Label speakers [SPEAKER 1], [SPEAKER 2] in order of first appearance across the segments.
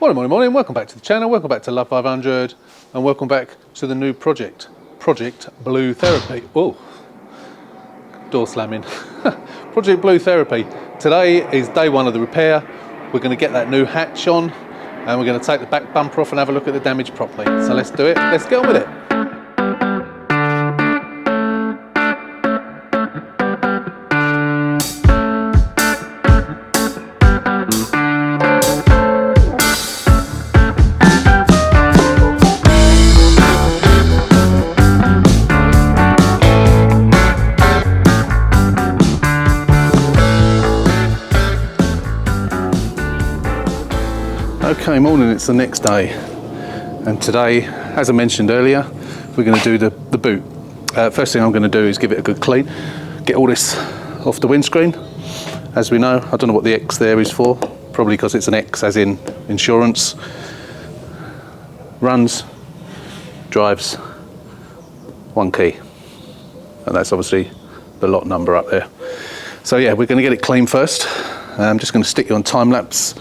[SPEAKER 1] Morning, welcome back to the channel, welcome back to Love 500, and welcome back to the new project, Project Blue Therapy. Oh, door slamming. Project Blue Therapy. Today is day one of the repair. We're going to get that new hatch on, and we're going to take the back bumper off and have a look at the damage properly. So let's do it, let's get on with it. Okay, morning, it's the next day, and today, as I mentioned earlier, we're going to do the boot. First thing I'm going to do is give it a good clean, get all this off the windscreen. As we know, I don't know what the X there is for, probably because it's an X as in insurance. Runs, drives, one key, and that's obviously the lot number up there. So yeah, we're going to get it clean first. I'm just going to stick you on time lapse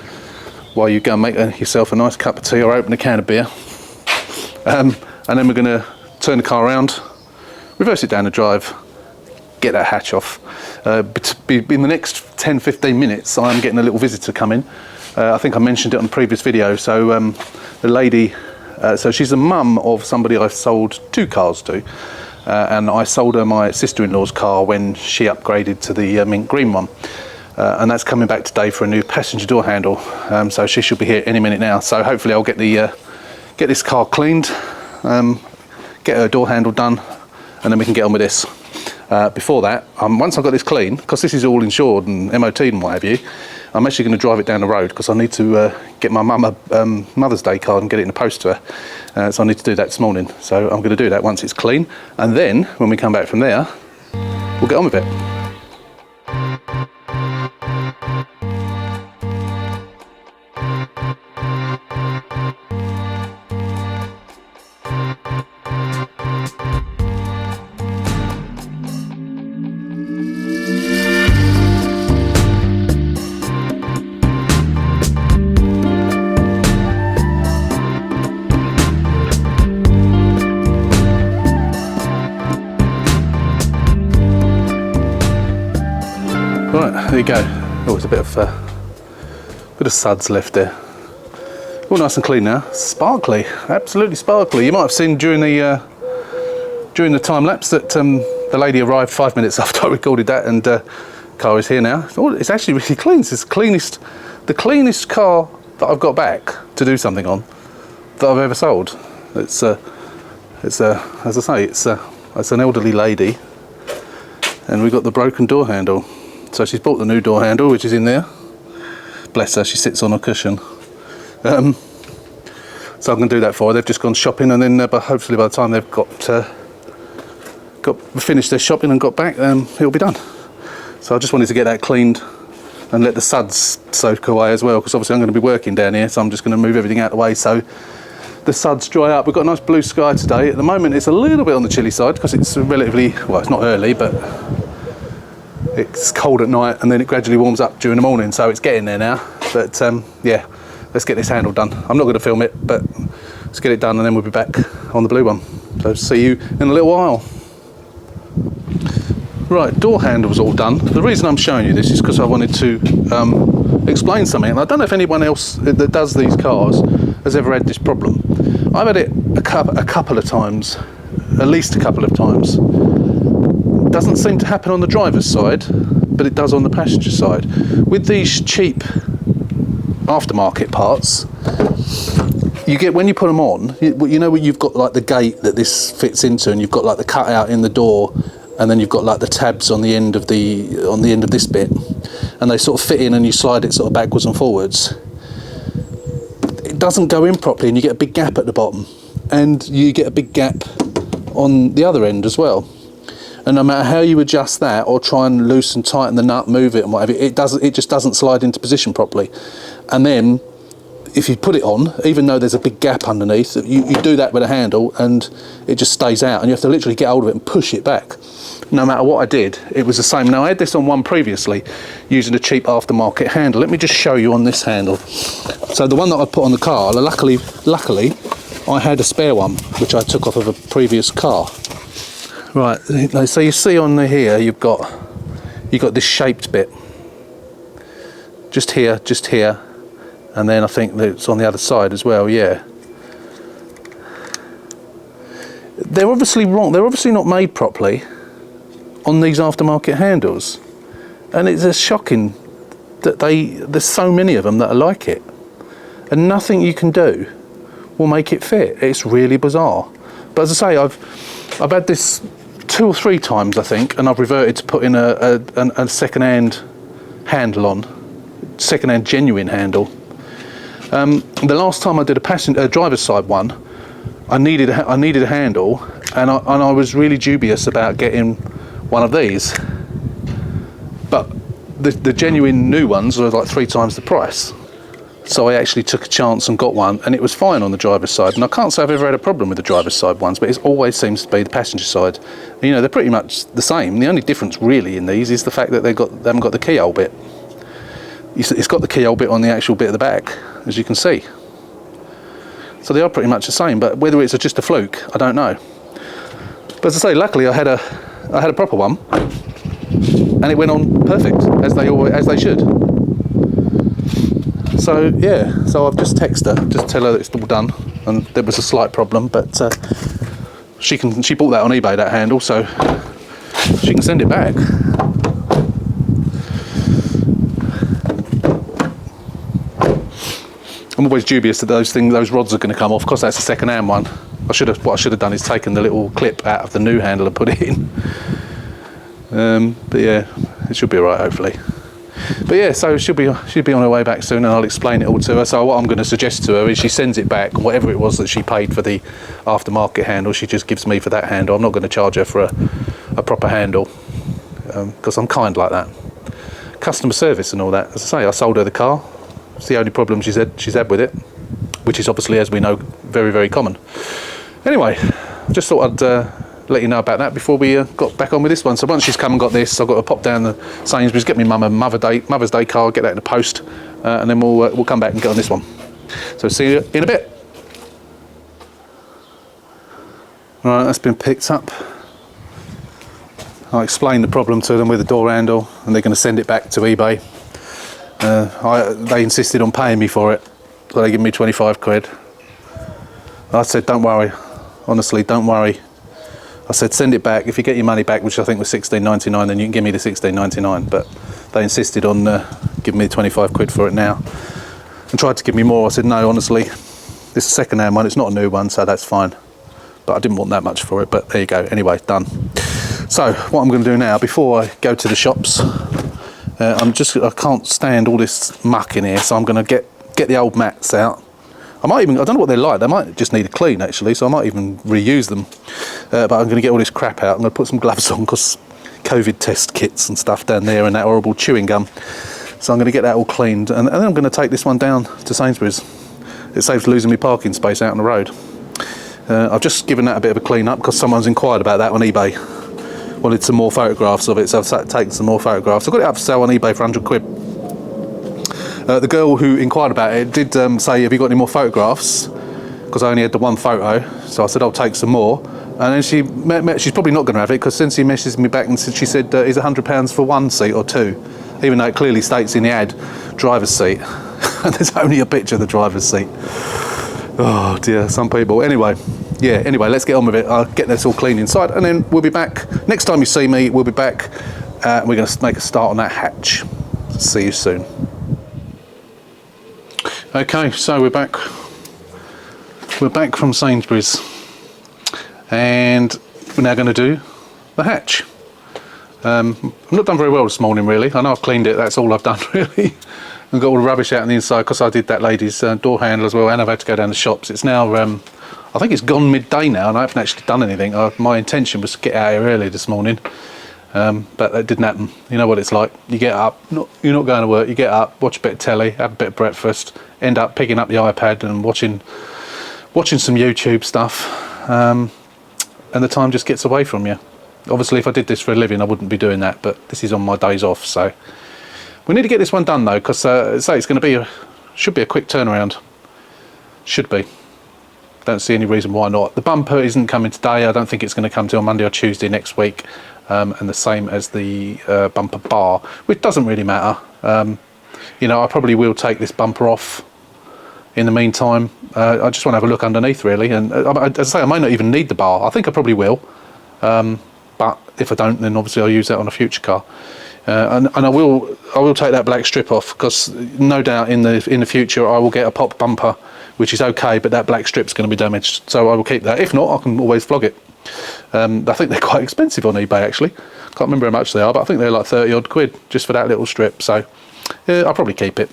[SPEAKER 1] while you go and make yourself a nice cup of tea or open a can of beer. And then we're going to turn the car around, reverse it down the drive, get that hatch off. In the next 10-15 minutes, I'm getting a little visitor coming. I think I mentioned it on the previous video. So the lady, so she's a mum of somebody I've sold 2 cars to. And I sold her my sister-in-law's car when she upgraded to the mint green one. And that's coming back today for a new passenger door handle, so she should be here any minute now. So hopefully I'll get this car cleaned, get her door handle done, and then we can get on with this. Before that, once I've got this clean, because this is all insured and MOT'd and what have you, I'm actually going to drive it down the road because I need to get my mum a Mother's Day card and get it in the post to her. So I need to do that this morning. So I'm going to do that once it's clean, and then when we come back from there, we'll get on with it. Right, there you go. Oh, there's a bit of suds left there. All nice and clean now. Sparkly, absolutely sparkly. You might have seen during the time lapse that the lady arrived 5 minutes after I recorded that, and car is here now. Oh, it's actually really clean. It's the cleanest car that I've got back to do something on that I've ever sold. It's as I say, it's an elderly lady, and we've got the broken door handle. So she's bought the new door handle, which is in there. Bless her, she sits on a cushion. So I'm going to do that for her. They've just gone shopping, and then but hopefully by the time they've got finished their shopping and got back, it'll be done. So I just wanted to get that cleaned and let the suds soak away as well, because obviously I'm going to be working down here, so I'm just going to move everything out of the way so the suds dry up. We've got a nice blue sky today. At the moment it's a little bit on the chilly side because it's relatively, well, it's not early, but it's cold at night and then it gradually warms up during the morning, so it's getting there now. But yeah, let's get this handle done. I'm not going to film it, but let's get it done and then we'll be back on the blue one. So see you in a little while. Right, door handle's all done. The reason I'm showing you this is because I wanted to explain something, and I don't know if anyone else that does these cars has ever had this problem. I've had it a couple of times, at least a couple of times. Doesn't seem to happen on the driver's side, but it does on the passenger side. With these cheap aftermarket parts, you get, when you put them on, you know when you've got like the gate that this fits into, and you've got like the cutout in the door, and then you've got like the tabs on the end of this bit, and they sort of fit in, and you slide it sort of backwards and forwards. It doesn't go in properly, and you get a big gap at the bottom, and you get a big gap on the other end as well. And no matter how you adjust that or try and loosen, tighten the nut, move it and whatever, it just doesn't slide into position properly. And then if you put it on, even though there's a big gap underneath, you do that with a handle and it just stays out, and you have to literally get hold of it and push it back. No matter what I did, it was the same. Now I had this on one previously using a cheap aftermarket handle. Let me just show you on this handle. So the one that I put on the car, luckily I had a spare one which I took off of a previous car. Right, so you see on here you've got this shaped bit just here, and then I think that it's on the other side as well. Yeah, they're obviously wrong. They're obviously not made properly on these aftermarket handles, and it's just shocking that there's so many of them that are like it, and nothing you can do will make it fit. It's really bizarre. But as I say, I've had this 2 or 3 times I think, and I've reverted to putting a second-hand handle on, second-hand genuine handle. The last time I did a driver's side one, I needed a handle, and I was really dubious about getting one of these, but the genuine new ones were like 3 times the price, so I actually took a chance and got one, and it was fine on the driver's side. And I can't say I've ever had a problem with the driver's side ones, but it always seems to be the passenger side. You know, they're pretty much the same. The only difference really in these is the fact that they haven't got the keyhole bit. It's got the keyhole bit on the actual bit at the back, as you can see. So they are pretty much the same, but whether it's just a fluke, I don't know. But as I say, luckily I had a proper one, and it went on perfect, as they should. So yeah, so I've just texted her, just tell her that it's all done, and there was a slight problem, but she bought that on eBay, that handle, so she can send it back. I'm always dubious that those rods are going to come off, because that's a second-hand one. What I should have done is taken the little clip out of the new handle and put it in. But yeah, it should be alright, hopefully. But yeah, so she'll be on her way back soon, and I'll explain it all to her. So what I'm going to suggest to her is she sends it back, whatever it was that she paid for the aftermarket handle, she just gives me for that handle. I'm not going to charge her for a proper handle, because I'm kind like that. Customer service and all that. As I say, I sold her the car. It's the only problem she's had with it, which is obviously, as we know, very, very common. Anyway, I just thought I'd let you know about that before we got back on with this one. So once she's come and got this, I've got to pop down the Sainsbury's, get my mum a Mother's Day card, get that in the post, and then we'll come back and get on this one. So see you in a bit. Right, that's been picked up. I explained the problem to them with the door handle, and they're going to send it back to eBay. They insisted on paying me for it, so they give me 25 quid. I said, don't worry, honestly, don't worry. I said, send it back. If you get your money back, which I think was $16.99, then you can give me the $16.99. But they insisted on giving me 25 quid for it now, and tried to give me more. I said, no, honestly, this is a second-hand one. It's not a new one, so that's fine. But I didn't want that much for it. But there you go. Anyway, done. So what I'm going to do now, before I go to the shops, I can't stand all this muck in here, so I'm going to get the old mats out. I don't know what they're like. They might just need a clean, actually, so I might even reuse them. But I'm going to get all this crap out. I'm going to put some gloves on, because COVID test kits and stuff down there, and that horrible chewing gum. So I'm going to get that all cleaned, and then I'm going to take this one down to Sainsbury's. It saves losing me parking space out on the road. I've just given that a bit of a clean up, because someone's inquired about that on eBay. Wanted some more photographs of it, so I've taken some more photographs. I've got it up for sale on eBay for 100 quid. The girl who inquired about it did say, have you got any more photographs? Because I only had the one photo, so I said I'll take some more. And then she's probably not going to have it, because since he messaged me back and she said, is it £100 for one seat or two? Even though it clearly states in the ad, driver's seat. And there's only a picture of the driver's seat. Oh dear, some people. Anyway, let's get on with it. I'll get this all clean inside, and then we'll be back. Next time you see me, we'll be back. We're going to make a start on that hatch. See you soon. Okay, so we're back. We're back from Sainsbury's, and we're now going to do the hatch. I've not done very well this morning, really. I know I've cleaned it. That's all I've done, really. I've got all the rubbish out on the inside, because I did that lady's door handle as well, and I've had to go down the shops. It's now, I think it's gone midday now, and I haven't actually done anything. My intention was to get out here early this morning, But that didn't happen. You know what it's like. You get up, you're not going to work, you get up, watch a bit of telly, have a bit of breakfast, end up picking up the iPad and watching some YouTube stuff, and the time just gets away from you. Obviously, if I did this for a living, I wouldn't be doing that, but this is on my days off, so we need to get this one done though, because say it's going to be should be a quick turnaround. Should be. Don't see any reason why not. The bumper isn't coming today. I don't think it's going to come till Monday or Tuesday next week, and the same as the bumper bar, which doesn't really matter. You know, I probably will take this bumper off in the meantime. I just want to have a look underneath really, and as I say, I may not even need the bar. I think I probably will, but if I don't, then obviously I'll use that on a future car. And I will take that black strip off, because no doubt in the future I will get a pop bumper, which is okay, but that black strip's going to be damaged, so I will keep that. If not, I can always flog it. I think they're quite expensive on eBay actually. Can't remember how much they are, but I think they're like 30 odd quid just for that little strip, so yeah, I'll probably keep it.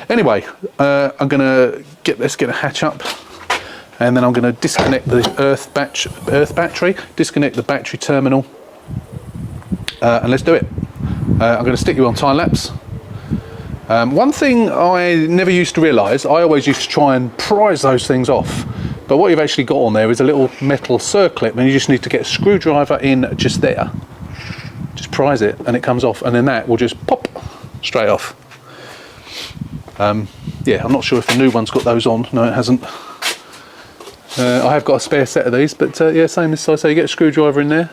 [SPEAKER 1] Anyway, I'm going to let's get a hatch up, and then I'm going to disconnect the earth battery, disconnect the battery terminal, and let's do it. I'm going to stick you on time lapse. One thing I never used to realise, I always used to try and prise those things off, but what you've actually got on there is a little metal circlip, and you just need to get a screwdriver in just there, just prise it and it comes off, and then that will just pop straight off. Yeah, I'm not sure if the new one's got those on. No, it hasn't. I have got a spare set of these, but yeah, same as I say, you get a screwdriver in there,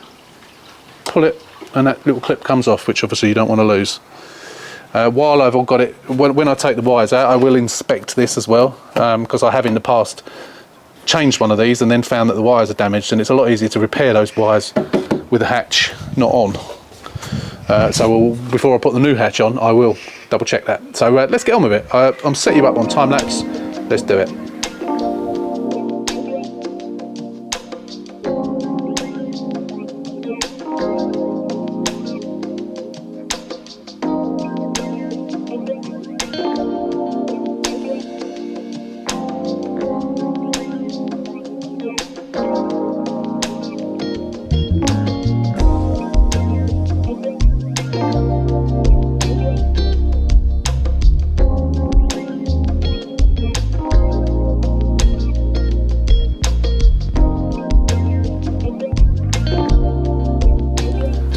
[SPEAKER 1] pull it, and that little clip comes off, which obviously you don't want to lose. While I've got it, when I take the wires out, I will inspect this as well, because I have in the past changed one of these and then found that the wires are damaged, and it's a lot easier to repair those wires with the hatch not on. So before I put the new hatch on, I will double check that. So let's get on with it. I'm set you up on time lapse. Let's do it.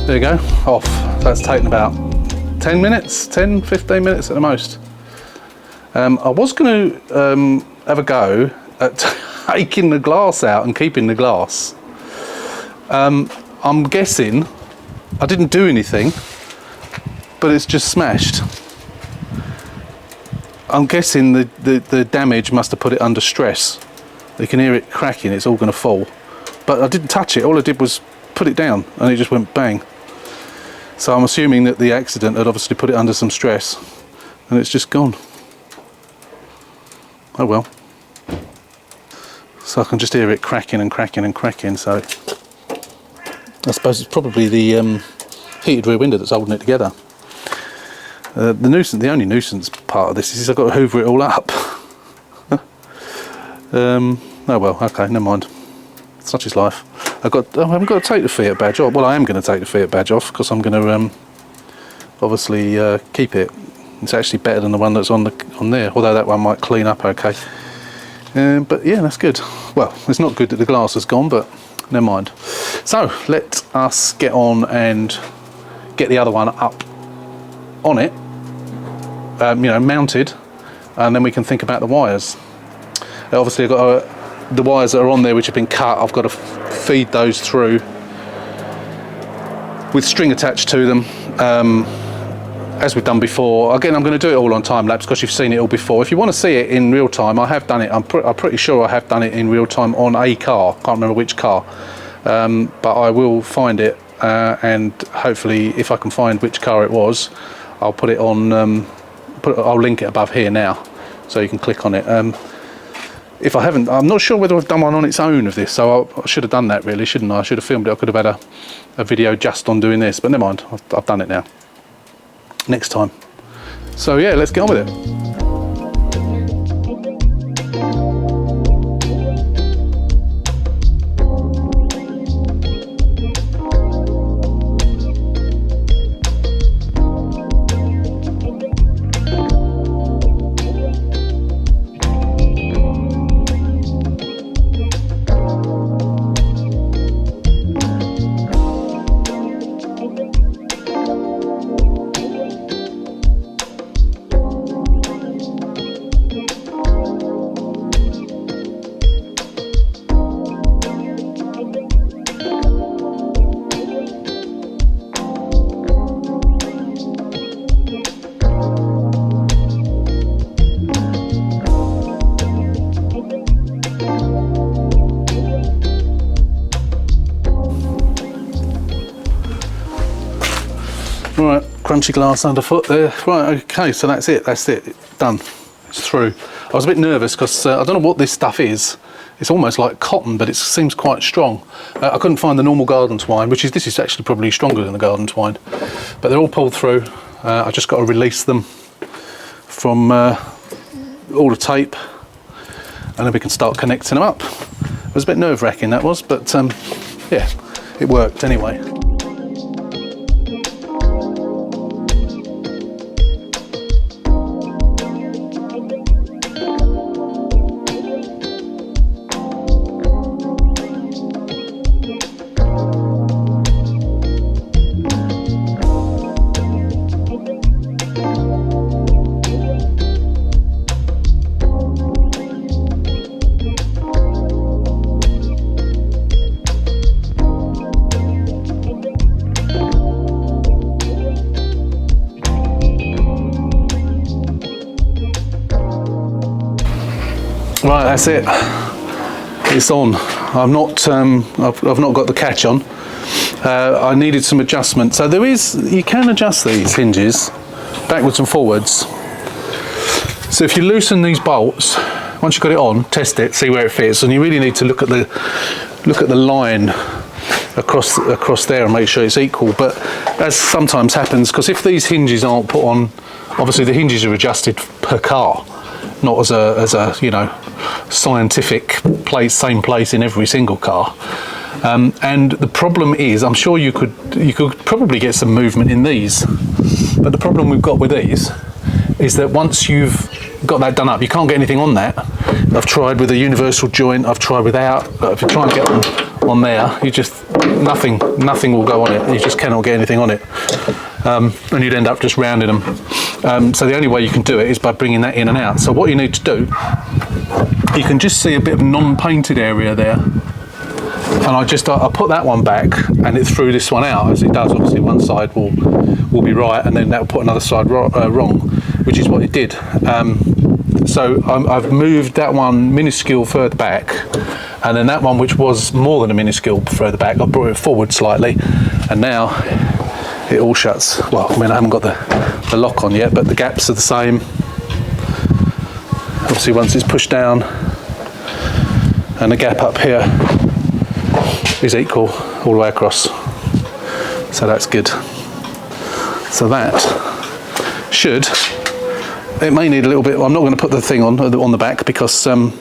[SPEAKER 1] There you go, off. That's taken about 10 minutes, 10, 15 minutes at the most. I was going to have a go at taking the glass out and keeping the glass. I'm guessing I didn't do anything, but it's just smashed. I'm guessing the damage must have put it under stress. You can hear it cracking, it's all going to fall. But I didn't touch it, all I did was put it down and it just went bang. So I'm assuming that the accident had obviously put it under some stress and it's just gone. Oh well. So I can just hear it cracking and cracking and cracking, so I suppose it's probably the heated rear window that's holding it together. The only nuisance part of this is I've got to hoover it all up. Oh well, okay, never mind. Such is life. I haven't got to take the Fiat badge off. Well, I am going to take the Fiat badge off because I'm going to obviously keep it. It's actually better than the one that's on there, although that one might clean up okay. But yeah, that's good. Well, it's not good that the glass has gone, but never mind. So let us get on and get the other one up on it, mounted, and then we can think about the wires. Obviously I've got the wires that are on there which have been cut, I've got to feed those through with string attached to them, as we've done before. Again, I'm going to do it all on time lapse because you've seen it all before. If you want to see it in real time, I have done it. I'm pretty sure I have done it in real time on a car. Can't remember which car, but I will find it, and hopefully if I can find which car it was, I'll put it on, I'll link it above here now so you can click on it. If I haven't, I'm not sure whether I've done one on its own of this, so I should have done that really, shouldn't I? I should have filmed it. I could have had a video just on doing this, but never mind, I've done it now. Next time. So yeah, let's get on with it. crunchy glass underfoot there. Right, okay, so that's it, done. It's through. I was a bit nervous because I don't know what this stuff is. It's almost like cotton, but it seems quite strong. I couldn't find the normal garden twine, this is actually probably stronger than the garden twine. But they're all pulled through. I just got to release them from all the tape, and then we can start connecting them up. It was a bit nerve-wracking, that was, but yeah, it worked anyway. Right, that's it. It's on. I've not got the catch on. I needed some adjustment. So you can adjust these hinges backwards and forwards. So if you loosen these bolts, once you've got it on, test it, see where it fits, and you really need to look at the line across there and make sure it's equal. But as sometimes happens, because if these hinges aren't put on, obviously the hinges are adjusted per car, not as a scientific same place in every single car. And the problem is, I'm sure you could probably get some movement in these, but the problem we've got with these is that once you've got that done up, you can't get anything on that. I've tried with a universal joint, I've tried without, but if you try and get on there, you just nothing will go on it. You just cannot get anything on it, and you'd end up just rounding them. So the only way you can do it is by bringing that in and out. So what you need to do, you can just see a bit of non-painted area there, and I put that one back and it threw this one out, as it does. Obviously one side will be right, and then that will put another side wrong, which is what it did. So I've moved that one minuscule further back, and then that one, which was more than a minuscule further back, I brought it forward slightly, and now it all shuts. Well, I mean, I haven't got the lock on yet, but the gaps are the same. Obviously once it's pushed down, and the gap up here is equal all the way across, so that's good. So that should, it may need a little bit, I'm not going to put the thing on the back because and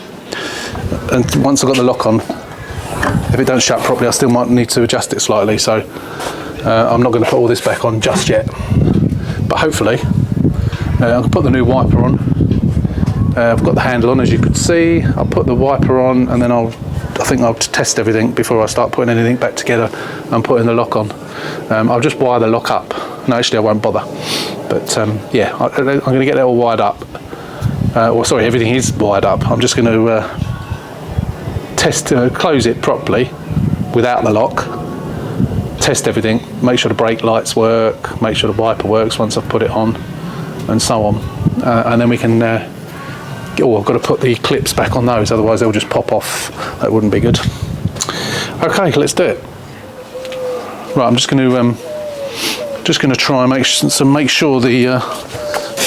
[SPEAKER 1] once I've got the lock on, if it don't shut properly I still might need to adjust it slightly, so I'm not going to put all this back on just yet, but hopefully I can put the new wiper on. I've got the handle on, as you could see. I'll put the wiper on, and then I think I'll test everything before I start putting anything back together and putting the lock on. I'll just wire the lock up. No, actually I won't bother, but yeah, I'm going to get that all wired up. Sorry, everything is wired up. I'm just going to close it properly without the lock, test everything, make sure the brake lights work, make sure the wiper works once I've put it on, and so on, and then we can I've got to put the clips back on those, otherwise they'll just pop off. That wouldn't be good. Okay, let's do it. Right, I'm just going to try and make sure the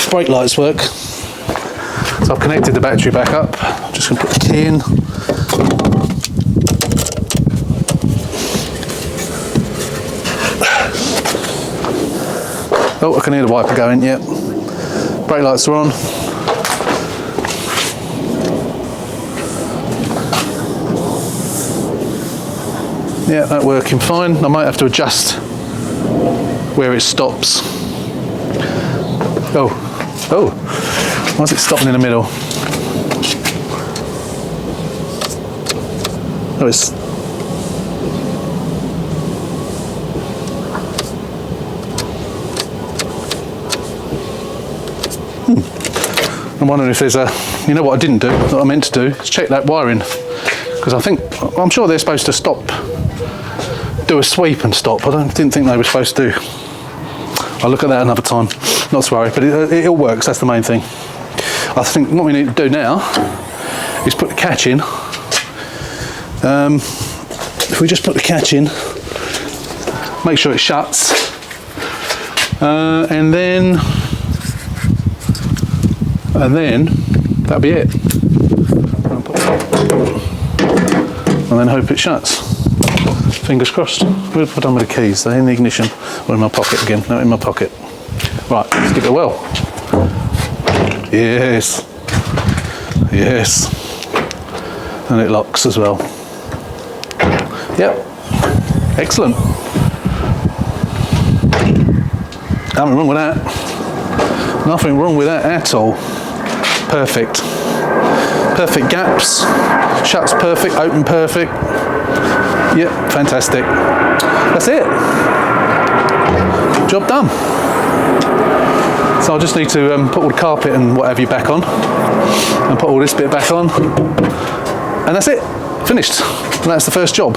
[SPEAKER 1] brake lights work. So I've connected the battery back up. I'm just going to put the key in. Oh, I can hear the wiper going. Yep. Brake lights are on. Yeah, that's working fine. I might have to adjust where it stops. Oh, why is it stopping in the middle? Oh, it's... I'm wondering if there's you know what I didn't do, that I meant to do, is check that wiring. Because I'm sure they're supposed to stop, do a sweep and stop. I didn't think they were supposed to. I'll look at that another time, not to worry, but it all works, that's the main thing. I think what we need to do now is put the catch in. If we just put the catch in, make sure it shuts, and then that'll be it. And then hope it shuts. Fingers crossed. What have I done with the keys? They're in the ignition. Or in my pocket again. No, in my pocket. Right, let's give it a whirl. Yes. Yes. And it locks as well. Yep. Excellent. Nothing wrong with that. Nothing wrong with that at all. Perfect. Perfect gaps. Shuts perfect. Open perfect. Yep. Fantastic. That's it. Job done. So I just need to put all the carpet and what have you back on, and put all this bit back on, and that's it. Finished. And that's the first job.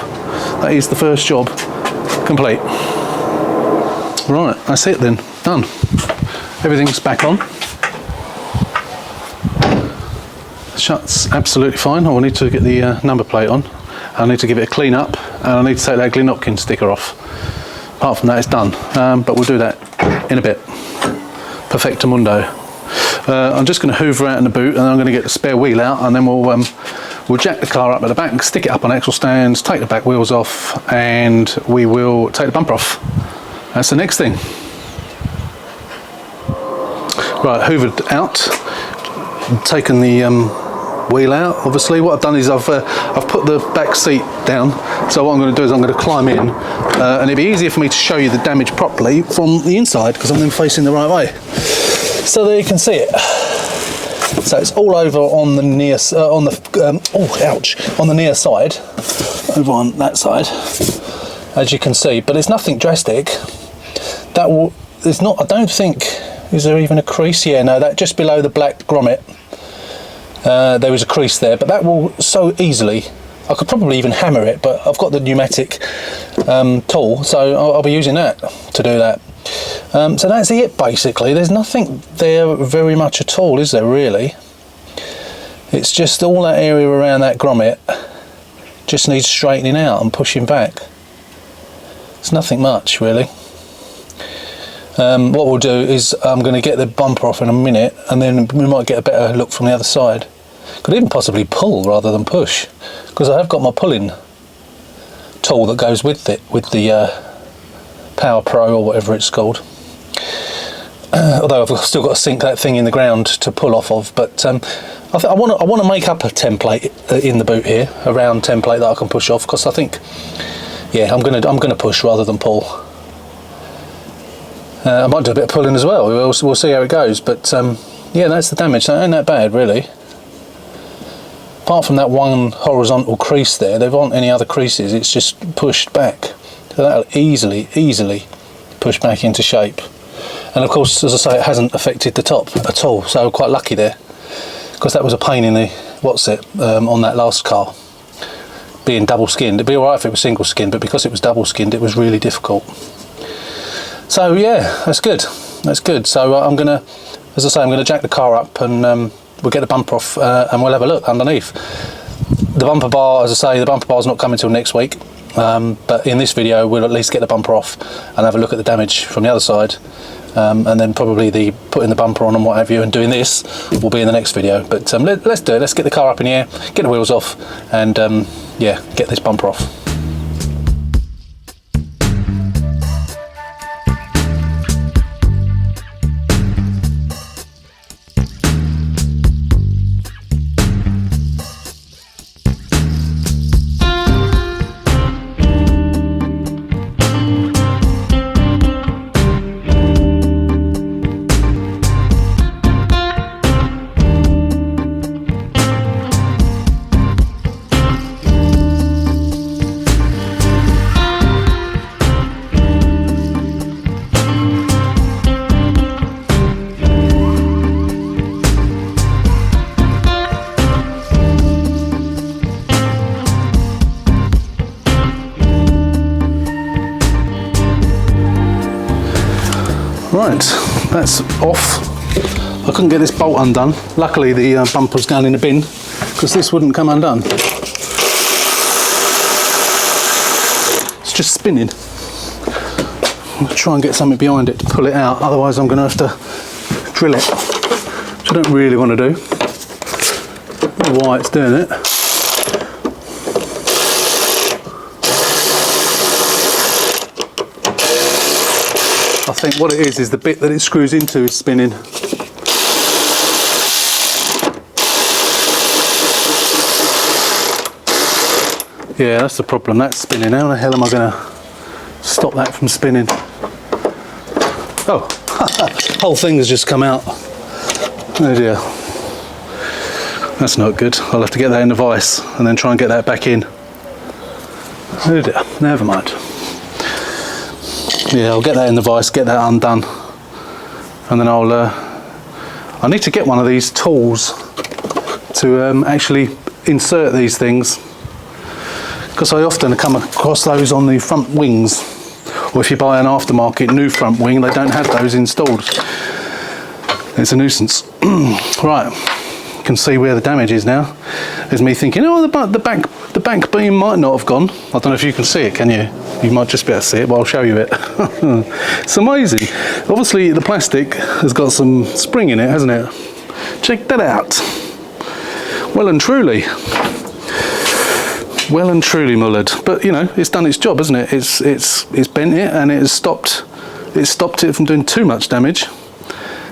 [SPEAKER 1] That is the first job complete. Right. That's it then. Done. Everything's back on. Shuts absolutely fine. I will need to get the number plate on. I need to give it a clean up, and I need to take that Glen Hopkins sticker off. Apart from that, it's done. But we'll do that in a bit. Perfectamundo. I'm just going to hoover out in the boot, and then I'm going to get the spare wheel out, and then we'll jack the car up at the back, stick it up on axle stands, take the back wheels off, and we will take the bumper off. That's the next thing. Right, hoovered out, taken the wheel out. Obviously what I've done is I've put the back seat down, so what I'm going to do is I'm going to climb in, and it'd be easier for me to show you the damage properly from the inside because I'm then facing the right way, so there you can see it. So it's all over on the near on the on the near side, over on that side, as you can see, but it's nothing drastic. That will, it's not, I don't think, is there even a crease? Yeah, no, that just below the black grommet. There is a crease there, but that will so easily, I could probably even hammer it, but I've got the pneumatic tool, so I'll be using that to do that. So that's it basically. There's nothing there very much at all, is there really? It's just all that area around that grommet just needs straightening out and pushing back. It's nothing much really. What we'll do is I'm going to get the bumper off in a minute, and then we might get a better look from the other side. Could even possibly pull rather than push, because I have got my pulling tool that goes with it, with the Power Pro or whatever it's called. Although I've still got to sink that thing in the ground to pull off of. But I want to make up a template in the boot here, a round template that I can push off, because I think, yeah, I'm gonna push rather than pull. I might do a bit of pulling as well. We'll see how it goes. But yeah, that's the damage. That ain't that bad really. Apart from that one horizontal crease there aren't any other creases. It's just pushed back. So that'll easily push back into shape. And of course, as I say, it hasn't affected the top at all. So quite lucky there, because that was a pain in the on that last car. Being double skinned, it'd be alright if it was single skinned, but because it was double skinned, it was really difficult. So yeah, that's good. That's good. So I'm gonna, as I say, I'm gonna jack the car up, and we'll get the bumper off, and we'll have a look underneath. The bumper bar, as I say, the bumper bar's not coming till next week. But in this video, we'll at least get the bumper off and have a look at the damage from the other side. And then probably the putting the bumper on and what have you, and doing this will be in the next video. But let's do it. Let's get the car up in the air, get the wheels off, and yeah, get this bumper off. Right, that's off. I couldn't get this bolt undone. Luckily the bumper's gone in the bin, because this wouldn't come undone. It's just spinning. I'm gonna try and get something behind it to pull it out, otherwise I'm gonna have to drill it, which I don't really want to do. I don't know why it's doing it. I think what it is the bit that it screws into is spinning. Yeah, that's the problem, that's spinning. How the hell am I going to stop that from spinning? Oh, whole thing has just come out. Oh dear. That's not good. I'll have to get that in the vise and then try and get that back in. Oh dear, never mind. Yeah, I'll get that in the vise, get that undone. And then I need to get one of these tools to actually insert these things, because I often come across those on the front wings, or if you buy an aftermarket new front wing, they don't have those installed. It's a nuisance. Right, you can see where the damage is now. There's me thinking, oh, the back beam might not have gone. I don't know if you can see it, can you? You might just be able to see it, but I'll show you it. It's amazing. Obviously the plastic has got some spring in it, hasn't it? Check that out. Well and truly. Well and truly mullered. But you know, it's done its job, hasn't it? It's bent it, and it has stopped it from doing too much damage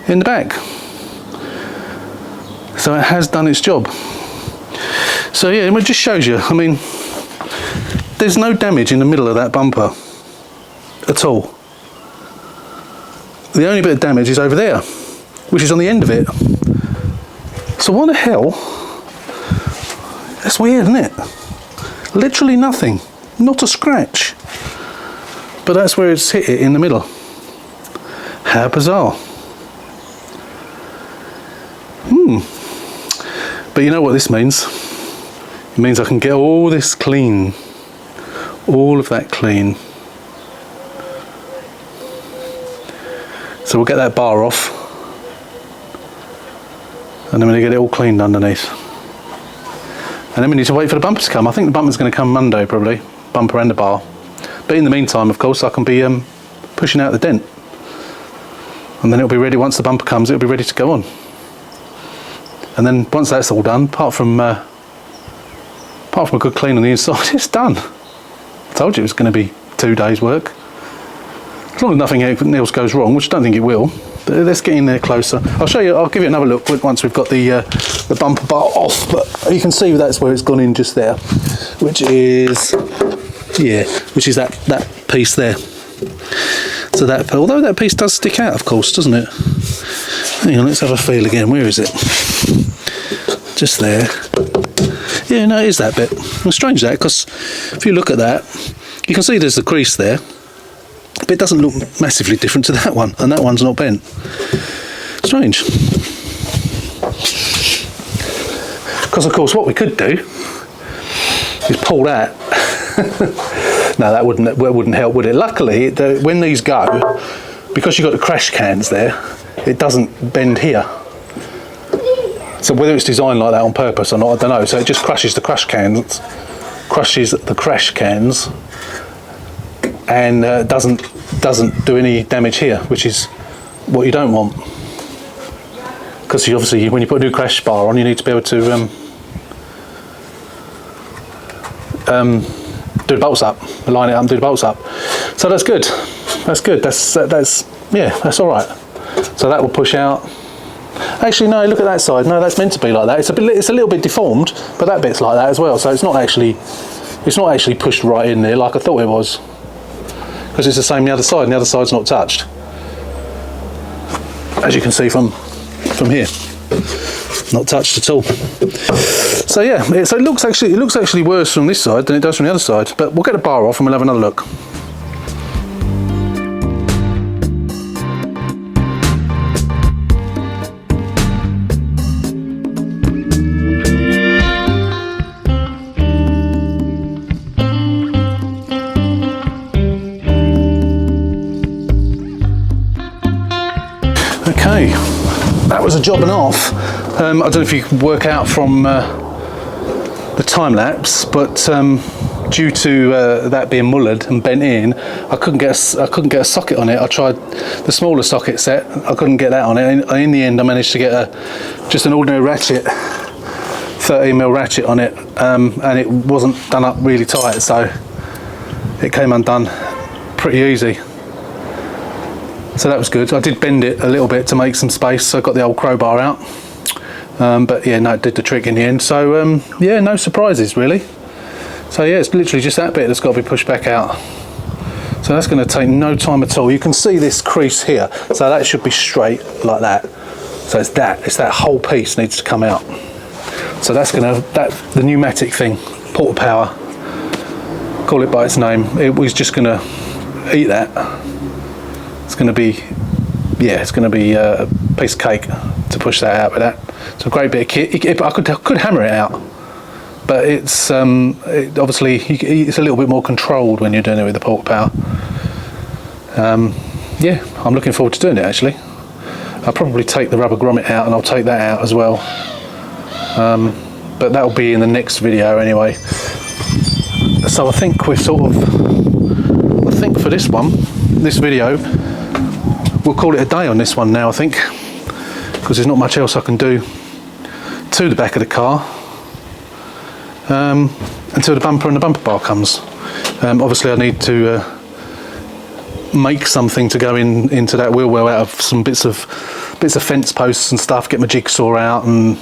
[SPEAKER 1] in the back. So it has done its job. So yeah, it just shows you, I mean, there's no damage in the middle of that bumper at all. The only bit of damage is over there, which is on the end of it. So what the hell? That's weird, isn't it? Literally nothing, not a scratch. But that's where it's hit it in the middle. How bizarre. But you know what this means? It means I can get all this clean. All of that clean. So we'll get that bar off, and then we're going to get it all cleaned underneath. And then we need to wait for the bumper to come. I think the bumper's going to come Monday probably, bumper and the bar. But in the meantime, of course, I can be pushing out the dent. And then it'll be ready, once the bumper comes, it'll be ready to go on. And then once that's all done, apart from a good clean on the inside, it's done. I told you it was going to be 2 days work. As long as nothing else goes wrong, which I don't think it will. But let's get in there closer. I'll show you, I'll give you another look once we've got the bumper bar off. But you can see that's where it's gone in just there, which is, yeah, which is that piece there. So that, although that piece does stick out, of course, doesn't it? Hang on, let's have a feel again. Where is it? Just there. Yeah, no, it is that bit. It's strange that, because if you look at that, you can see there's the crease there, but it doesn't look massively different to that one, and that one's not bent. Strange. Because of course what we could do is pull that. No, that wouldn't help, would it? Luckily, when these go, because you've got the crash cans there, it doesn't bend here. So whether it's designed like that on purpose or not, I don't know. So it just crushes the crash cans, and doesn't do any damage here, which is what you don't want. Because obviously, when you put a new crash bar on, you need to be able to do the bolts up, line it up, and do the bolts up. So that's good. That's good. That's yeah, that's all right. So that will push out. Actually, no. Look at that side. No, that's meant to be like that. It's a little bit deformed, but that bit's like that as well. So it's not actually pushed right in there like I thought it was, because it's the same the other side, and the other side's not touched, as you can see from here. Not touched at all. So yeah, so it looks actually worse from this side than it does from the other side. But we'll get the bar off and we'll have another look. Okay, that was a job and a half. I don't know if you can work out from the time lapse, but due to that being mullered and bent in, I couldn't get a socket on it. I tried the smaller socket set, I couldn't get that on it. And in the end, I managed to get just an ordinary ratchet, 13mm ratchet on it, and it wasn't done up really tight, so it came undone pretty easy. So that was good. I did bend it a little bit to make some space, so I got the old crowbar out. But yeah, no, it did the trick in the end. So yeah, no surprises really. So yeah, it's literally just that bit that's got to be pushed back out. So that's going to take no time at all. You can see this crease here, so that should be straight like that. So it's that whole piece needs to come out. So that's the pneumatic thing, Porta Power, call it by its name. It was just going to eat that. It's going to be, yeah, it's going to be a piece of cake to push that out with that. It's a great bit of kit. I could hammer it out, but it's obviously it's a little bit more controlled when you're doing it with the Porta Power. Yeah, I'm looking forward to doing it actually. I'll probably take the rubber grommet out, and I'll take that out as well. But that'll be in the next video anyway. So I think we're I think for this video, we'll call it a day on this one now, I think, because there's not much else I can do to the back of the car until the bumper and the bumper bar comes. Obviously I need to make something to go into that wheel well out of some bits of fence posts and stuff, get my jigsaw out, and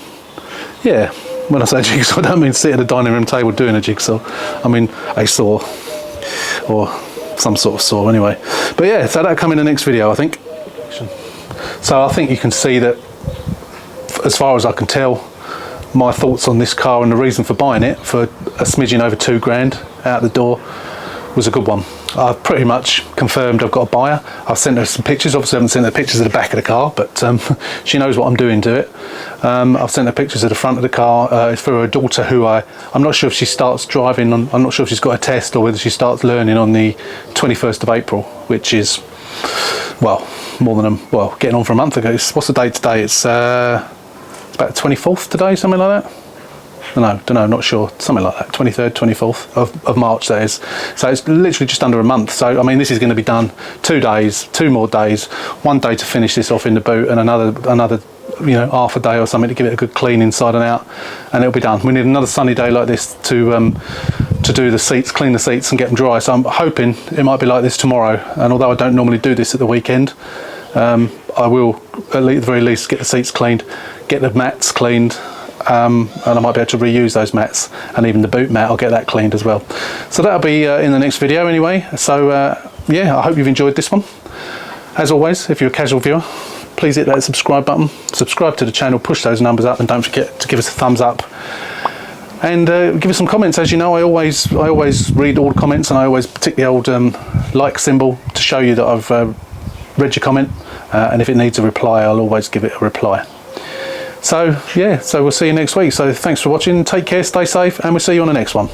[SPEAKER 1] yeah, when I say jigsaw I don't mean sit at a dining room table doing a jigsaw, I mean a saw or some sort of saw anyway. But yeah, so that'll come in the next video I think. So I think you can see that, as far as I can tell, my thoughts on this car and the reason for buying it for a smidgen over £2,000 out the door was a good one. I've pretty much confirmed I've got a buyer. I've sent her some pictures. Obviously I haven't sent her pictures of the back of the car, but she knows what I'm doing to it. I've sent her pictures of the front of the car. It's for her daughter, who I'm not sure if she starts driving on, I'm not sure if she's got a test or whether she starts learning on the 21st of April, which is, well, getting on for a month ago. What's the date today? It's about the 24th today, something like that. Don't know, not sure, something like that, 23rd, 24th of March that is. So it's literally just under a month. So I mean, this is going to be done 2 days, 2 more days, 1 day to finish this off in the boot, and another you know, half a day or something to give it a good clean inside and out, and it'll be done. We need another sunny day like this to do the seats, clean the seats and get them dry. So I'm hoping it might be like this tomorrow, and although I don't normally do this at the weekend, I will at the very least get the seats cleaned, get the mats cleaned, and I might be able to reuse those mats, and even the boot mat, I'll get that cleaned as well. So that'll be in the next video anyway. So yeah, I hope you've enjoyed this one. As always, if you're a casual viewer, please hit that subscribe button, subscribe to the channel, push those numbers up, and don't forget to give us a thumbs up, and give us some comments. As you know, I always read all the comments, and I always tick the old like symbol to show you that I've read your comment, and if it needs a reply, I'll always give it a reply. So yeah, so we'll see you next week. So thanks for watching, take care, stay safe, and we'll see you on the next one.